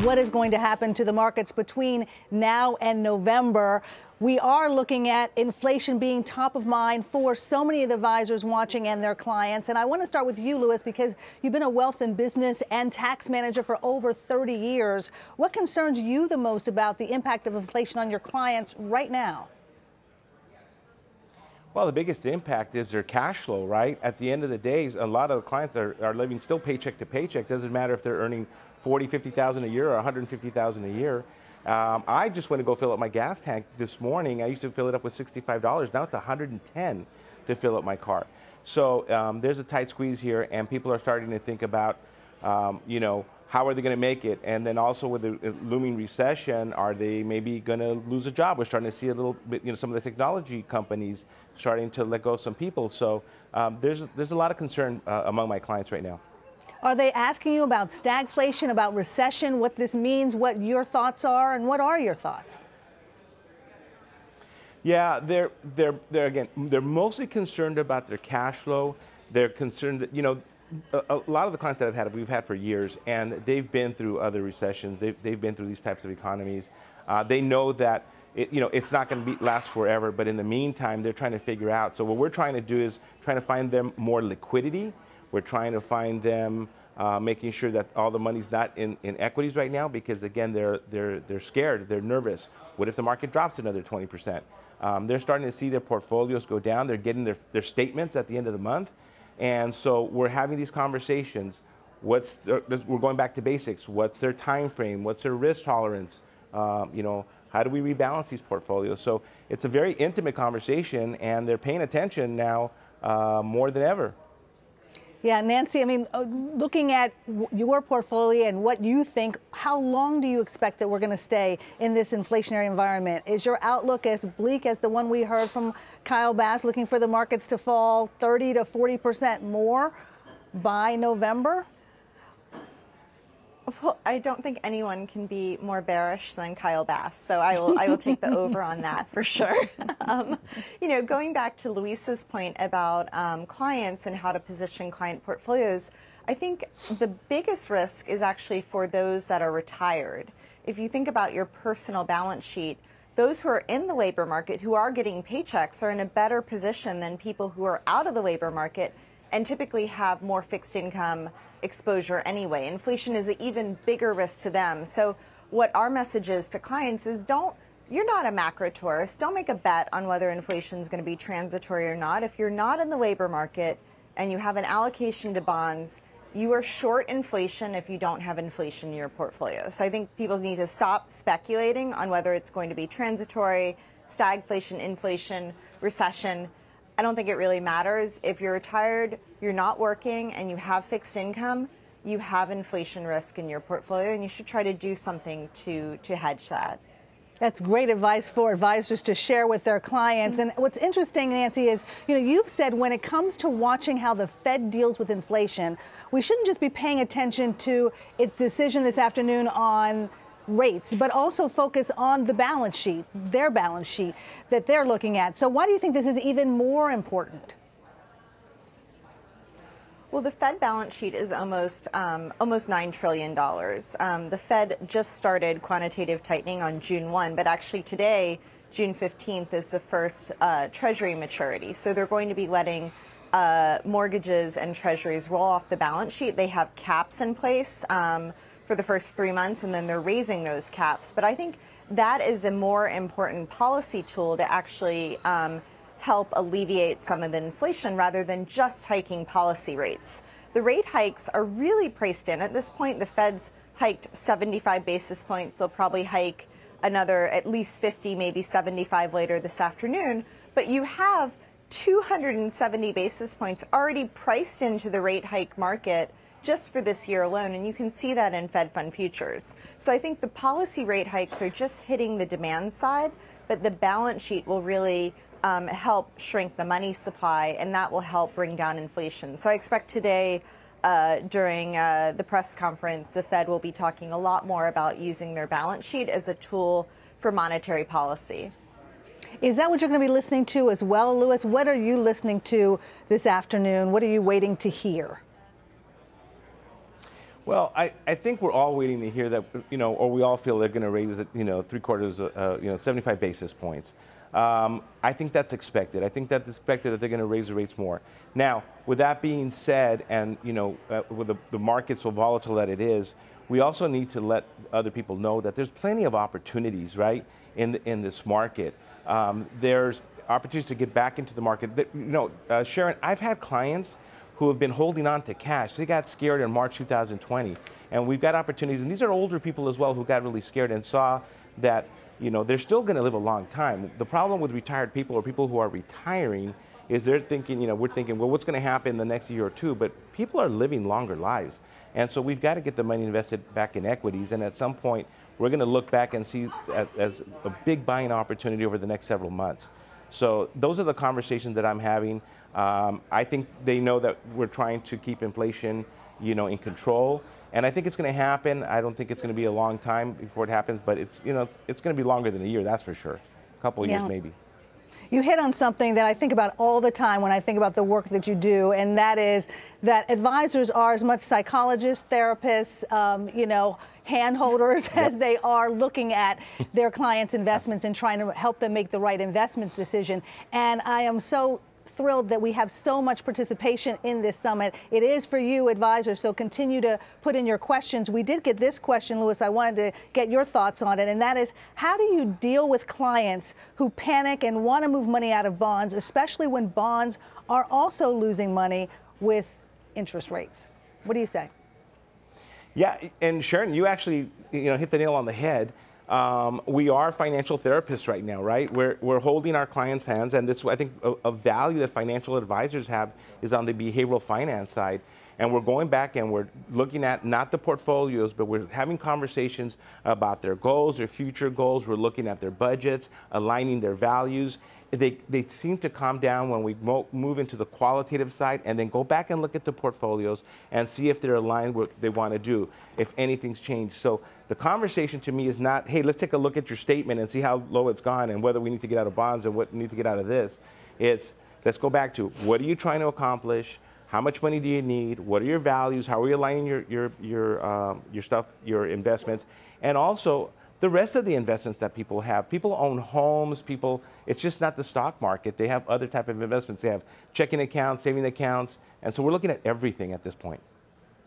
what is going to happen to the markets between now and November. We are looking at inflation being top of mind for so many of the advisors watching and their clients. And I want to start with you, Louis, because you've been a wealth and business and tax manager for over 30 years. What concerns you the most about the impact of inflation on your clients right now? Well, the biggest impact is their cash flow, right? At the end of the day, a lot of the clients are living still paycheck to paycheck. Doesn't matter if they're earning $40,000, $50,000 a year or $150,000 a year. I just went to go fill up my gas tank this morning. I used to fill it up with $65. Now it's $110 to fill up my car. So there's a tight squeeze here, and people are starting to think about, how are they going to make it? And then also with the looming recession, are they maybe going to lose a job? We're starting to see a little bit, some of the technology companies starting to let go of some people. So there's a lot of concern among my clients right now. Are they asking you about stagflation, about recession, what this means, what your thoughts are, and what are your thoughts? Yeah, they're mostly concerned about their cash flow. They're concerned that, a lot of the clients that we've had for years, and they've been through other recessions. They've been through these types of economies. They know that it's not going to last forever, but in the meantime, they're trying to figure out. So what we're trying to do is trying to find them more liquidity. We're trying to find them making sure that all the money's not in equities right now, because again, they're scared, they're nervous. What if the market drops another 20%? They're starting to see their portfolios go down. They're getting their statements at the end of the month. And so we're having these conversations. We're going back to basics. What's their time frame? What's their risk tolerance? How do we rebalance these portfolios? So it's a very intimate conversation, and they're paying attention now more than ever. Yeah, Nancy, I mean, looking at your portfolio and what you think, how long do you expect that we're going to stay in this inflationary environment? Is your outlook as bleak as the one we heard from Kyle Bass, looking for the markets to fall 30 to 40% more by November? Well, I don't think anyone can be more bearish than Kyle Bass, so I will take the over on that for sure. Going back to Luis's point about clients and how to position client portfolios, I think the biggest risk is actually for those that are retired. If you think about your personal balance sheet, those who are in the labor market, who are getting paychecks, are in a better position than people who are out of the labor market and typically have more fixed income exposure anyway. Inflation is an even bigger risk to them. So what our message is to clients is you're not a macro tourist. Don't make a bet on whether inflation is going to be transitory or not. If you're not in the labor market and you have an allocation to bonds, you are short inflation if you don't have inflation in your portfolio. So I think people need to stop speculating on whether it's going to be transitory, stagflation, inflation, recession. I don't think it really matters. If you're retired, you're not working, and you have fixed income, you have inflation risk in your portfolio, and you should try to do something to hedge that. That's great advice for advisors to share with their clients. And what's interesting, Nancy, is, you've said when it comes to watching how the Fed deals with inflation, we shouldn't just be paying attention to its decision this afternoon on rates, but also focus on the balance sheet, their balance sheet that they're looking at. So why do you think this is even more important? Well, the Fed balance sheet is almost $9 trillion. The Fed just started quantitative tightening on June 1, but actually today, June 15th, is the first Treasury maturity. So they're going to be letting mortgages and Treasuries roll off the balance sheet. They have caps in place for the first 3 months, and then they're raising those caps. But I think that is a more important policy tool to actually help alleviate some of the inflation rather than just hiking policy rates. The rate hikes are really priced in. At this point, the Fed's hiked 75 basis points. They'll probably hike another at least 50, maybe 75 later this afternoon. But you have 270 basis points already priced into the rate hike market just for this year alone, and you can see that in Fed Fund futures. So I think the policy rate hikes are just hitting the demand side, but the balance sheet will really help shrink the money supply, and that will help bring down inflation. So I expect today during the press conference, the Fed will be talking a lot more about using their balance sheet as a tool for monetary policy. Is that what you're going to be listening to as well, Louis? What are you listening to this afternoon? What are you waiting to hear? Well, I think we're all waiting to hear that, or we all feel they're going to raise it, 75 basis points. I think that's expected. I think that's expected that they're going to raise the rates more. Now, with that being said, and with the market so volatile that it is, we also need to let other people know that there's plenty of opportunities, right, in this market. There's opportunities to get back into the market. Sharon, I've had clients who have been holding on to cash. They got scared in March 2020, and we've got opportunities. And these are older people as well who got really scared and saw that they're still going to live a long time. The problem with retired people or people who are retiring is they're thinking, we're thinking, well, what's going to happen in the next year or two? But people are living longer lives. And so we've got to get the money invested back in equities. And at some point, we're going to look back and see as a big buying opportunity over the next several months. So those are the conversations that I'm having. I think they know that we're trying to keep inflation, in control. And I think it's going to happen. I don't think it's going to be a long time before it happens, but it's going to be longer than a year, that's for sure. A couple of years maybe. You hit on something that I think about all the time when I think about the work that you do, and that is that advisors are as much psychologists, therapists, hand holders as they are looking at their clients' investments and trying to help them make the right investment decision. And I am so thrilled that we have so much participation in this summit. It is for you advisors, so continue to put in your questions. We did get this question, Louis. I wanted to get your thoughts on it, and that is, how do you deal with clients who panic and want to move money out of bonds, especially when bonds are also losing money with interest rates? What do you say? Yeah, and Sharon, you actually hit the nail on the head. We are financial therapists right now, right? We're holding our clients' hands, and this, I think, a value that financial advisors have is on the behavioral finance side. And we're going back and we're looking at not the portfolios, but we're having conversations about their goals, their future goals. We're looking at their budgets, aligning their values. They seem to calm down when we move into the qualitative side, and then go back and look at the portfolios and see if they're aligned with what they want to do, if anything's changed. So the conversation to me is not, hey, let's take a look at your statement and see how low it's gone and whether we need to get out of bonds and what we need to get out of this. It's, let's go back to, what are you trying to accomplish? How much money do you need? What are your values? How are you aligning your stuff, your investments? And also, the rest of the investments that people have. People own homes, it's just not the stock market. They have other type of investments. They have checking accounts, saving accounts. And so we're looking at everything at this point.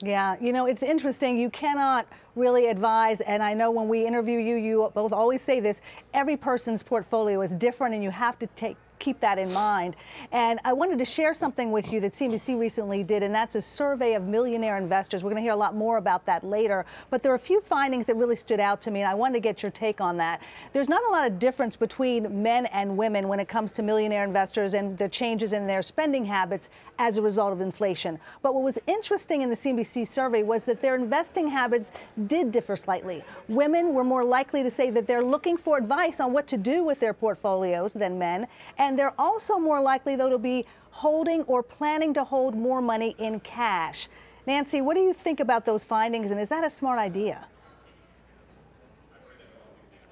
Yeah, it's interesting. You cannot really advise, and I know when we interview you, you both always say this, every person's portfolio is different, and you have to keep that in mind. And I wanted to share something with you that CNBC recently did, and that's a survey of millionaire investors. We're going to hear a lot more about that later, but there are a few findings that really stood out to me, and I wanted to get your take on that. There's not a lot of difference between men and women when it comes to millionaire investors and the changes in their spending habits as a result of inflation. But what was interesting in the CNBC survey was that their investing habits did differ slightly. Women were more likely to say that they're looking for advice on what to do with their portfolios than men, and they're also more likely, though, to be holding or planning to hold more money in cash. Nancy, what do you think about those findings, and is that a smart idea?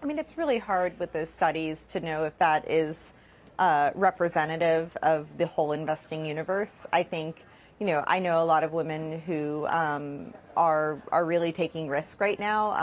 I mean, it's really hard with those studies to know if that is representative of the whole investing universe. I think, I know a lot of women who are really taking risks right now,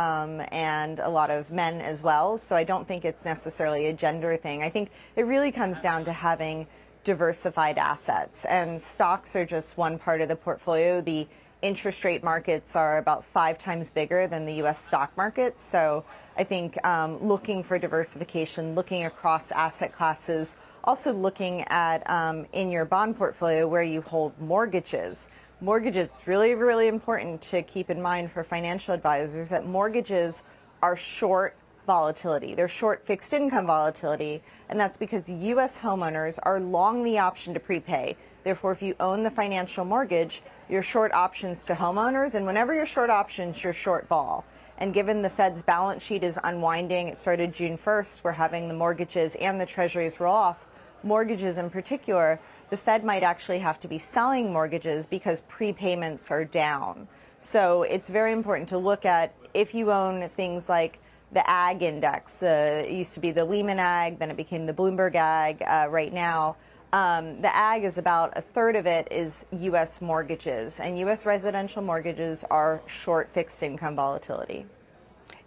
and a lot of men as well. So I don't think it's necessarily a gender thing. I think it really comes down to having diversified assets, and stocks are just one part of the portfolio. The interest rate markets are about 5 times bigger than the U.S. stock market. So I think looking for diversification, looking across asset classes, also looking at in your bond portfolio where you hold mortgages. Mortgages, it's really, really important to keep in mind for financial advisors that mortgages are short volatility. They're short fixed income volatility, and that's because U.S. homeowners are long the option to prepay. Therefore, if you own the financial mortgage, you're short options to homeowners, and whenever you're short options, you're short vol. And given the Fed's balance sheet is unwinding, it started June 1st, we're having the mortgages and the treasuries roll off. Mortgages in particular, the Fed might actually have to be selling mortgages because prepayments are down. So it's very important to look at, if you own things like the Ag Index, it used to be the Lehman Ag, then it became the Bloomberg Ag right now. The ag is about a third of it is U.S. mortgages, and U.S. residential mortgages are short fixed income volatility.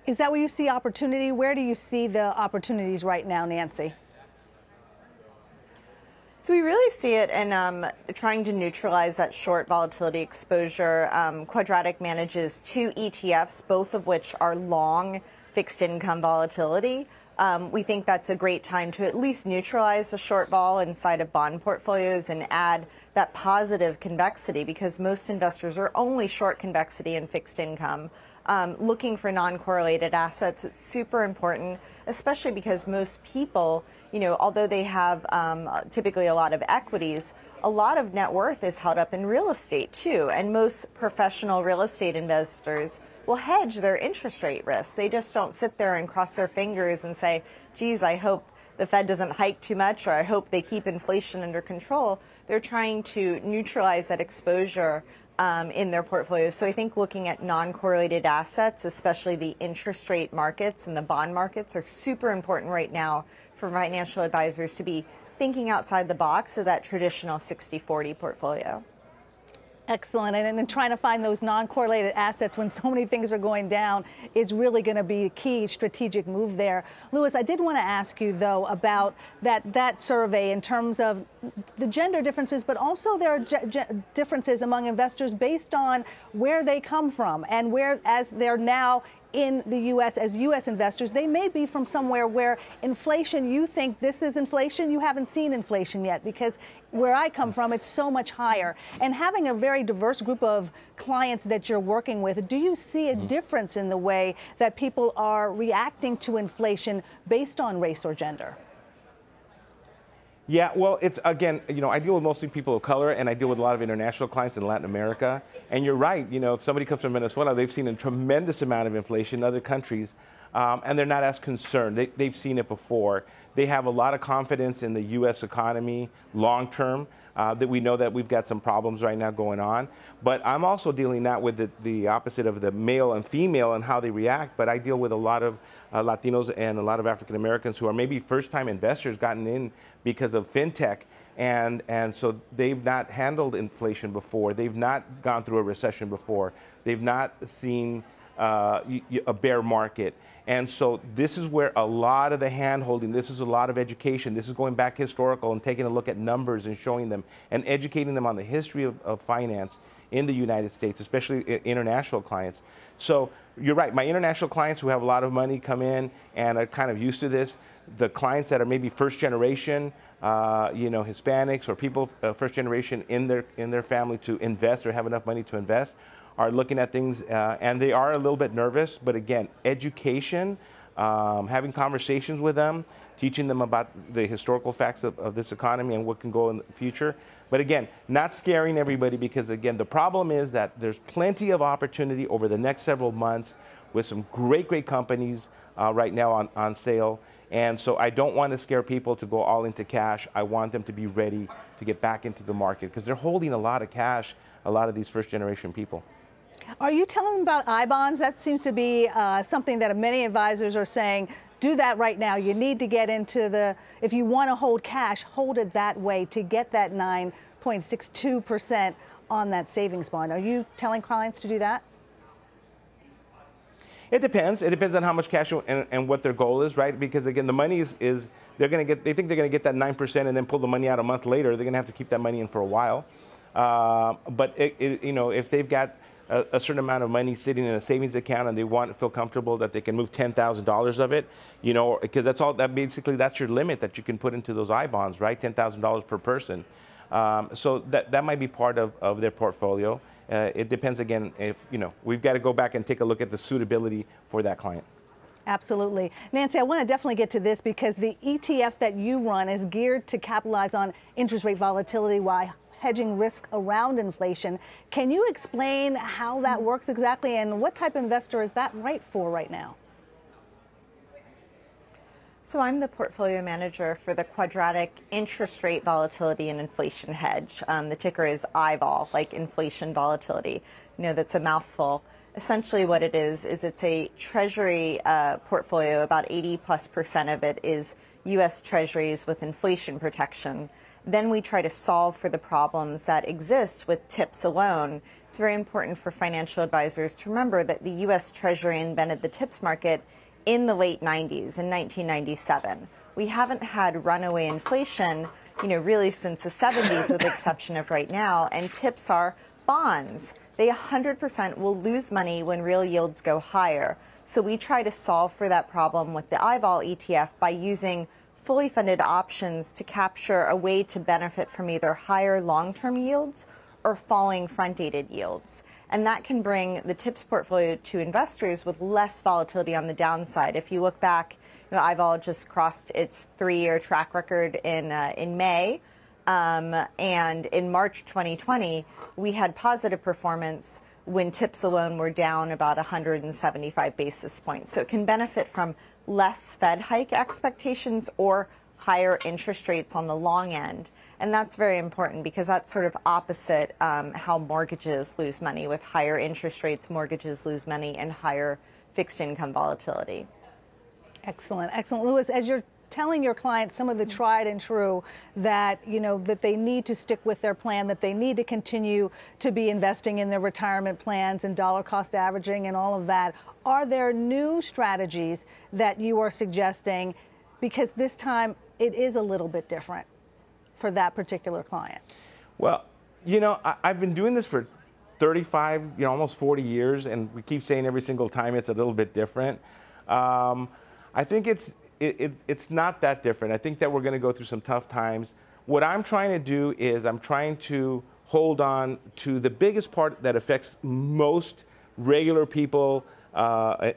Is that where you see opportunity? Where do you see the opportunities right now, Nancy? So we really see it in trying to neutralize that short volatility exposure. Quadratic manages 2 ETFs, both of which are long fixed income volatility. We think that's a great time to at least neutralize the short vol inside of bond portfolios and add that positive convexity, because most investors are only short convexity in fixed income. Looking for non-correlated assets, it's super important, especially because most people, although they have typically a lot of equities, a lot of net worth is held up in real estate too. And most professional real estate investors will hedge their interest rate risk. They just don't sit there and cross their fingers and say, geez, I hope the Fed doesn't hike too much, or I hope they keep inflation under control. They're trying to neutralize that exposure in their portfolios. So I think looking at non-correlated assets, especially the interest rate markets and the bond markets, are super important right now for financial advisors to be thinking outside the box of that traditional 60-40 portfolio. Excellent. And then trying to find those non-correlated assets when so many things are going down is really going to be a key strategic move there. Louis, I did want to ask you, though, about that survey in terms of the gender differences, but also there are differences among investors based on where they come from and where, as they're now in the U.S. as U.S. investors, they may be from somewhere where inflation, you think this is inflation, you haven't seen inflation yet, because where I come from, it's so much higher. And having a very diverse group of clients that you're working with, do you see a difference in the way that people are reacting to inflation based on race or gender? Yeah, well, it's, again, I deal with mostly people of color, and I deal with a lot of international clients in Latin America. And you're right, if somebody comes from Venezuela, they've seen a tremendous amount of inflation in other countries, and they're not as concerned. They've seen it before. They have a lot of confidence in the U.S. economy long term, that we know that we've got some problems right now going on. But I'm also dealing not with the opposite of the male and female and how they react, but I deal with a lot of Latinos and a lot of African Americans who are maybe first-time investors gotten in because of fintech, and so they've not handled inflation before. They've not gone through a recession before. They've not seen a bear market. And so this is where a lot of the hand-holding, this is a lot of education, this is going back historical and taking a look at numbers and showing them and educating them on the history of finance in the United States, especially international clients. So you're right, my international clients who have a lot of money come in and are kind of used to this. The clients that are maybe first generation, Hispanics or people first generation in their family to invest or have enough money to invest, are looking at things, and they are a little bit nervous. But again, education, having conversations with them, teaching them about the historical facts of this economy and what can go in the future. But again, not scaring everybody, because again, the problem is that there's plenty of opportunity over the next several months with some great companies right now on sale. And so I don't want to scare people to go all into cash. I want them to be ready to get back into the market, because they're holding a lot of cash, a lot of these first generation people. Are you telling them about Ibonds? That seems to be something that many advisors are saying, do that right now. You need to get into if you want to hold cash, hold it that way to get that 9.62% on that savings bond. Are you telling clients to do that? It depends. It depends on how much cash and what their goal is, right? Because again, the money is they think they're going to get that 9% and then pull the money out a month later. They're going to have to keep that money in for a while. But if they've got a certain amount of money sitting in a savings account and they feel comfortable that they can move $10,000 of it, because that's your limit that you can put into those Ibonds, right? $10,000 per person. So that might be part of their portfolio. It depends, again, if, we've got to go back and take a look at the suitability for that client. Absolutely. Nancy, I want to definitely get to this, because the ETF that you run is geared to capitalize on interest rate volatility while hedging risk around inflation. Can you explain how that works exactly, and what type of investor is that right for right now? So I'm the portfolio manager for the Quadratic Interest Rate Volatility and Inflation Hedge. The ticker is IVOL, like inflation volatility. That's a mouthful. Essentially what it is it's a treasury portfolio. About 80+% of it is U.S. treasuries with inflation protection. Then we try to solve for the problems that exist with TIPS alone. It's very important for financial advisors to remember that the U.S. Treasury invented the TIPS market in the late 90s, in 1997. We haven't had runaway inflation, really since the 70s, with the exception of right now, and TIPS are bonds. They 100% will lose money when real yields go higher. So we try to solve for that problem with the IVOL ETF by using fully funded options to capture a way to benefit from either higher long-term yields or falling front-dated yields. And that can bring the TIPS portfolio to investors with less volatility on the downside. If you look back, IVOL just crossed its 3-year track record in May. And in March 2020, we had positive performance when TIPS alone were down about 175 basis points. So it can benefit from less Fed hike expectations or higher interest rates on the long end. And that's very important because that's sort of opposite how mortgages lose money. With higher interest rates, mortgages lose money and higher fixed income volatility. Excellent, excellent. Louis, as you're telling your clients some of the tried and true that, that they need to stick with their plan, that they need to continue to be investing in their retirement plans and dollar cost averaging and all of that, are there new strategies that you are suggesting? Because this time it is a little bit different for that particular client. Well, I've been doing this for 35, almost 40 years, and we keep saying every single time it's a little bit different. I think it's not that different. I think that we're going to go through some tough times. What I'm trying to do is I'm trying to hold on to the biggest part that affects most regular people,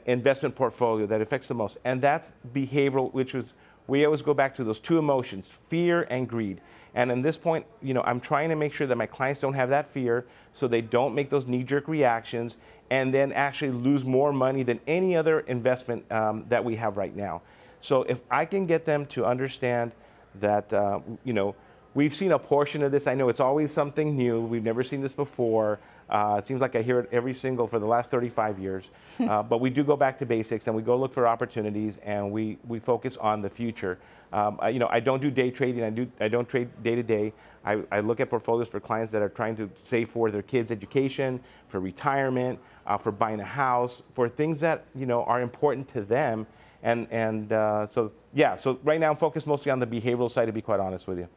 investment portfolio that affects the most, and that's behavioral, which is, we always go back to those two emotions, fear and greed. And at this point, I'm trying to make sure that my clients don't have that fear, so they don't make those knee-jerk reactions and then actually lose more money than any other investment that we have right now. So if I can get them to understand that, we've seen a portion of this. I know it's always something new. We've never seen this before. It seems like I hear it for the last 35 years. But we do go back to basics, and we go look for opportunities, and we focus on the future. I don't do day trading. I don't trade day to day. I look at portfolios for clients that are trying to save for their kids' education, for retirement, for buying a house, for things that are important to them. So right now I'm focused mostly on the behavioral side, to be quite honest with you.